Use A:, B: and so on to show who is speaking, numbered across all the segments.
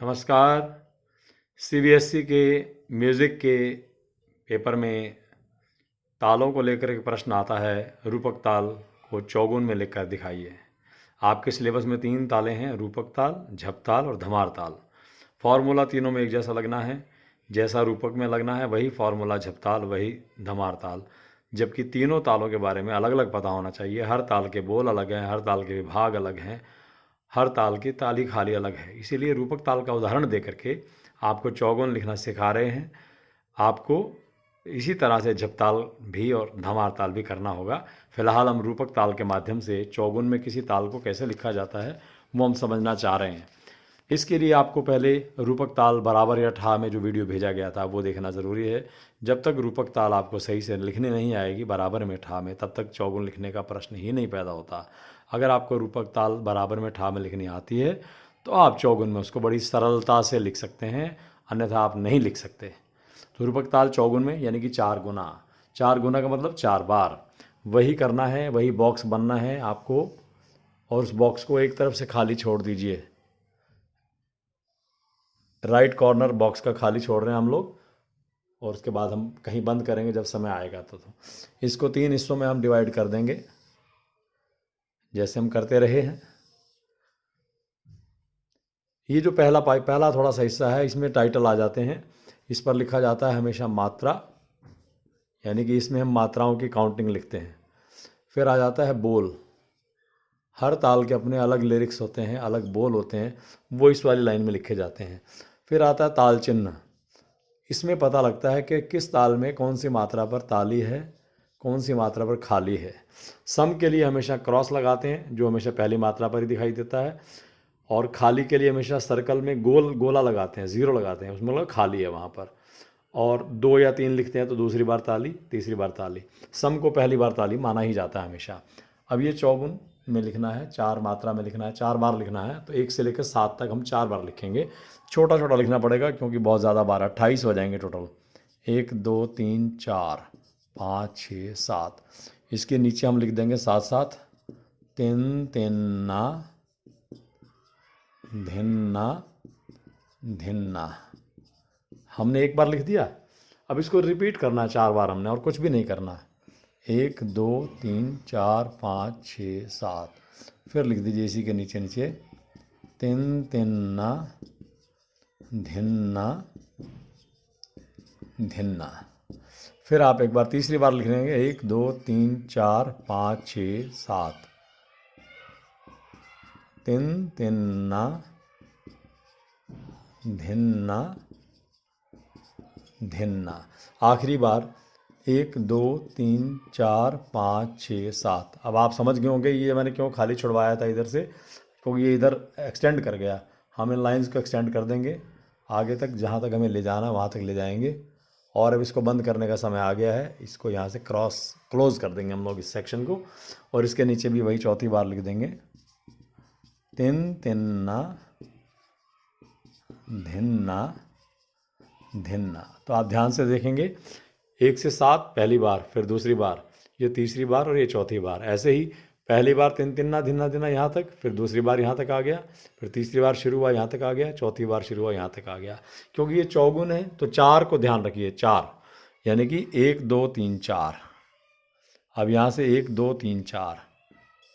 A: नमस्कार। सीबीएसई के म्यूज़िक के पेपर में तालों को लेकर एक प्रश्न आता है, रूपक ताल को चौगुन में लिखकर दिखाइए। आपके सिलेबस में 3 तालें हैं, रूपक ताल, झप ताल और धमार ताल। फॉर्मूला तीनों में एक जैसा लगना है, जैसा रूपक में लगना है वही फॉर्मूला झप ताल, वही धमार ताल। जबकि तीनों तालों के बारे में अलग अलग पता होना चाहिए। हर ताल के बोल अलग हैं, हर ताल के विभाग अलग हैं, हर ताल की ताली खाली अलग है। इसीलिए रूपक ताल का उदाहरण दे करके आपको चौगुन लिखना सिखा रहे हैं। आपको इसी तरह से झप ताल भी और धमार ताल भी करना होगा। फिलहाल हम रूपक ताल के माध्यम से चौगुन में किसी ताल को कैसे लिखा जाता है वो हम समझना चाह रहे हैं। इसके लिए आपको पहले रूपक ताल बराबर या ठा में जो वीडियो भेजा गया था वो देखना ज़रूरी है। जब तक रूपक ताल आपको सही से लिखने नहीं आएगी बराबर में ठा में, तब तक चौगुन लिखने का प्रश्न ही नहीं पैदा होता। अगर आपको रूपक ताल बराबर में ठा में लिखनी आती है तो आप चौगुन में उसको बड़ी सरलता से लिख सकते हैं, अन्यथा आप नहीं लिख सकते। तो रूपक ताल चौगुन में यानी कि 4 गुना। 4 गुना का मतलब 4 बार वही करना है, वही बॉक्स बनना है आपको, और उस बॉक्स को एक तरफ से खाली छोड़ दीजिए। राइट कॉर्नर बॉक्स का खाली छोड़ रहे हैं हम लोग, और उसके बाद हम कहीं बंद करेंगे जब समय आएगा तो इसको 3 हिस्सों में हम डिवाइड कर देंगे जैसे हम करते रहे हैं। ये जो पहला थोड़ा सा हिस्सा है, इसमें टाइटल आ जाते हैं। इस पर लिखा जाता है हमेशा मात्रा, यानी कि इसमें हम मात्राओं की काउंटिंग लिखते हैं। फिर आ जाता है बोल। हर ताल के अपने अलग लिरिक्स होते हैं, अलग बोल होते हैं, वो इस वाली लाइन में लिखे जाते हैं। फिर आता है ताल चिन्ह। इसमें पता लगता है कि किस ताल में कौन सी मात्रा पर ताली है, कौन सी मात्रा पर खाली है। सम के लिए हमेशा क्रॉस लगाते हैं जो हमेशा पहली मात्रा पर ही दिखाई देता है, और खाली के लिए हमेशा सर्कल में गोला लगाते हैं, ज़ीरो लगाते हैं, उसमें मतलब खाली है वहाँ पर। और 2 या 3 लिखते हैं तो दूसरी बार ताली, तीसरी बार ताली। सम को पहली बार ताली माना ही जाता है हमेशा। अब ये चौगुन में लिखना है, 4 मात्रा में लिखना है, 4 बार लिखना है, तो 1 से लेकर 7 तक हम 4 बार लिखेंगे। छोटा छोटा लिखना पड़ेगा क्योंकि बहुत ज़्यादा बार, 28 हो जाएंगे टोटल। 1 2 3 4 5 6 7। इसके नीचे हम लिख देंगे साथ साथ तिन तिन्ना धिन्ना धिन्ना। हमने 1 बार लिख दिया, अब इसको रिपीट करना है 4 बार हमने, और कुछ भी नहीं करना। 1 2 3 4 5 6 7। फिर लिख दीजिए इसी के नीचे नीचे तिन तिन्ना धिन्ना धिन्ना। फिर आप एक बार तीसरी बार लिख लेंगे 1 2 3 4 5 6 7 तिन तिन्ना धिन्ना धिन्ना। आखिरी बार 1 2 3 4 5 6 7। अब आप समझ गए होंगे ये मैंने क्यों खाली छुड़वाया था इधर से, क्योंकि ये इधर एक्सटेंड कर गया। हम इन लाइंस को एक्सटेंड कर देंगे आगे तक, जहाँ तक हमें ले जाना वहाँ तक ले जाएंगे। और अब इसको बंद करने का समय आ गया है, इसको यहाँ से क्लोज कर देंगे हम लोग इस सेक्शन को, और इसके नीचे भी वही चौथी बार लिख देंगे तिन तिन्ना धिन्ना धिन्ना। तो आप ध्यान से देखेंगे 1 से 7 पहली बार, फिर दूसरी बार, ये तीसरी बार और ये चौथी बार। ऐसे ही पहली बार तिन तिन्ना धिन्ना धिन्ना यहाँ तक, फिर दूसरी बार यहाँ तक आ गया, फिर तीसरी बार शुरू हुआ यहाँ तक आ गया, चौथी बार शुरू हुआ यहाँ तक आ गया। क्योंकि ये चौगुन है तो 4 को ध्यान रखिए, 4 यानी कि 1 2 3 4। अब यहाँ से 1 2 3 4,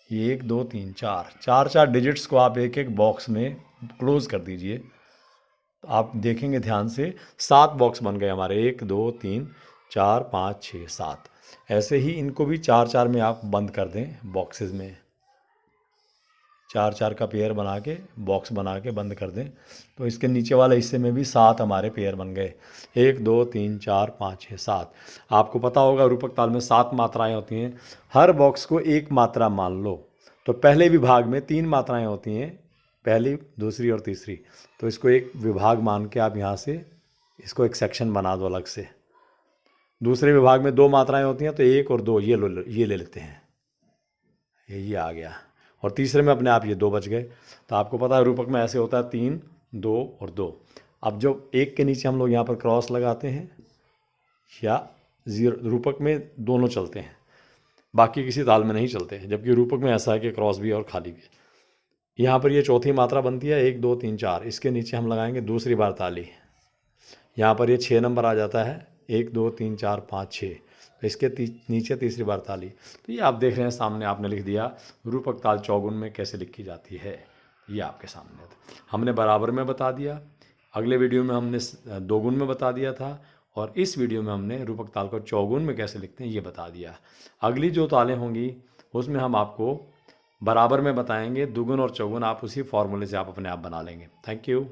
A: ये 1 2 3 4, 4 डिजिट्स को आप एक एक बॉक्स में क्लोज कर दीजिए। तो आप देखेंगे ध्यान से 7 बॉक्स बन गए हमारे, 1 2 3 4 5 6 7। ऐसे ही इनको भी 4 में आप बंद कर दें बॉक्सेस में, 4 का पेयर बना के बॉक्स बना के बंद कर दें। तो इसके नीचे वाले हिस्से में भी 7 हमारे पेयर बन गए, 1 2 3 4 5 6 7। आपको पता होगा रूपक ताल में 7 मात्राएं होती हैं। हर बॉक्स को 1 मात्रा मान लो, तो पहले विभाग में 3 मात्राएं होती हैं, पहली दूसरी और तीसरी। तो इसको एक विभाग मान के आप यहाँ से इसको एक सेक्शन बना दो अलग से। दूसरे विभाग में 2 मात्राएं होती हैं, तो 1 और 2 ये ले लेते हैं, ये आ गया। और तीसरे में अपने आप ये 2 बच गए। तो आपको पता है रूपक में ऐसे होता है 3 2 और 2। अब जो 1 के नीचे हम लोग यहाँ पर क्रॉस लगाते हैं या जीरो, रूपक में दोनों चलते हैं, बाकी किसी ताल में नहीं चलते हैं। जबकि रूपक में ऐसा है कि क्रॉस भी और खाली भी। यहाँ पर ये चौथी मात्रा बनती है 1 2 3 4, इसके नीचे हम लगाएंगे दूसरी बार ताली। यहाँ पर ये 6 नंबर आ जाता है 1 2 3 4 5 6, तो इसके नीचे तीसरी बार ताली। तो ये आप देख रहे हैं सामने आपने लिख दिया रूपक ताल चौगुन में कैसे लिखी जाती है, ये आपके सामने था। हमने बराबर में बता दिया, अगले वीडियो में हमने दोगुन में बता दिया था, और इस वीडियो में हमने रूपक ताल को चौगुन में कैसे लिखते हैं ये बता दिया। अगली जो तालें होंगी उसमें हम आपको बराबर में बताएंगे, दुगुन और चौगुन आप उसी फॉर्मूले से आप अपने आप बना लेंगे। Thank you.